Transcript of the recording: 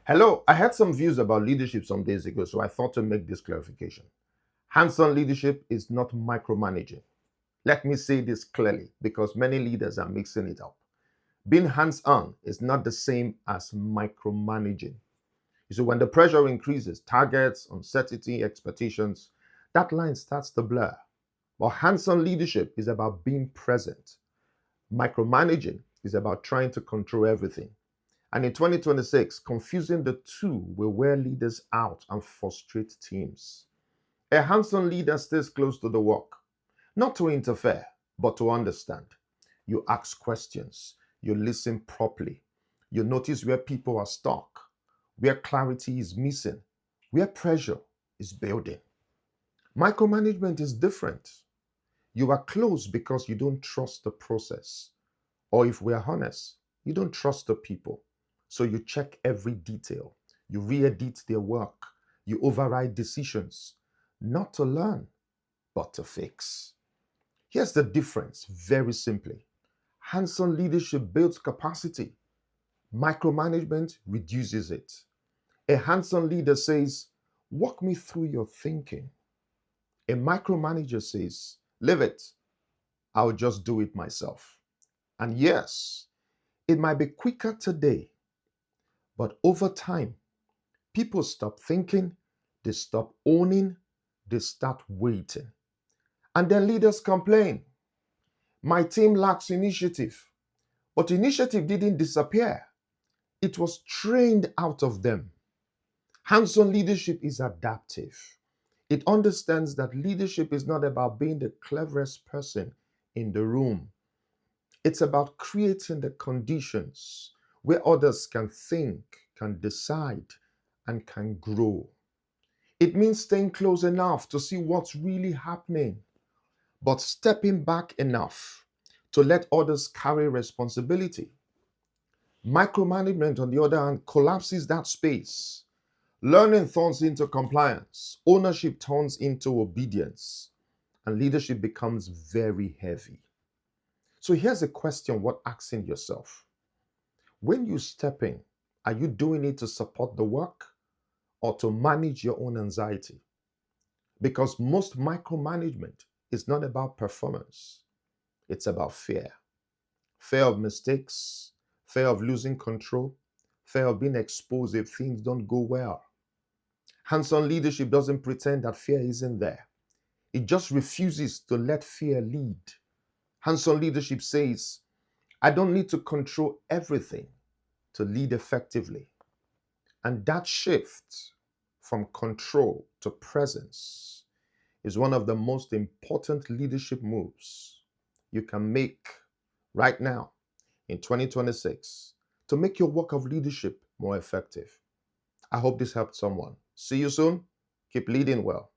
Hello, I had some views about leadership some days ago, so I thought to make this clarification. Hands on leadership is not micromanaging. Let me say this clearly because many leaders are mixing it up. Being hands on is not the same as micromanaging. So when the pressure increases, targets, uncertainty, expectations, that line starts to blur. But hands on leadership is about being present. Micromanaging is about trying to control everything. And in 2026, confusing the two will wear leaders out and frustrate teams. A hands on leader stays close to the work, not to interfere, but to understand. You ask questions, you listen properly, you notice where people are stuck, where clarity is missing, where pressure is building. Micromanagement is different. You are close because you don't trust the process. Or if we are honest, you don't trust the people. So you check every detail. You re-edit their work. You override decisions, not to learn, but to fix. Here's the difference, very simply. Hands-on leadership builds capacity. Micromanagement reduces it. A hands-on leader says, walk me through your thinking. A micromanager says, leave it. I'll just do it myself. And yes, it might be quicker today, but over time, people stop thinking, they stop owning, they start waiting. And then leaders complain. My team lacks initiative. But initiative didn't disappear, it was trained out of them. Hands on leadership is adaptive. It understands that leadership is not about being the cleverest person in the room. It's about creating the conditions where others can think, can decide, and can grow. It means staying close enough to see what's really happening, but stepping back enough to let others carry responsibility. Micromanagement, on the other hand, collapses that space. Learning turns into compliance, ownership turns into obedience, and leadership becomes very heavy. So here's a question worth asking yourself. When you step in, are you doing it to support the work or to manage your own anxiety? Because most micromanagement is not about performance, it's about fear. Fear of mistakes, fear of losing control, fear of being exposed if things don't go well. Hands on leadership doesn't pretend that fear isn't there, it just refuses to let fear lead. Hands on leadership says, I don't need to control everything to lead effectively. And that shift from control to presence is one of the most important leadership moves you can make right now in 2026 to make your work of leadership more effective. I hope this helped someone. See you soon. Keep leading well.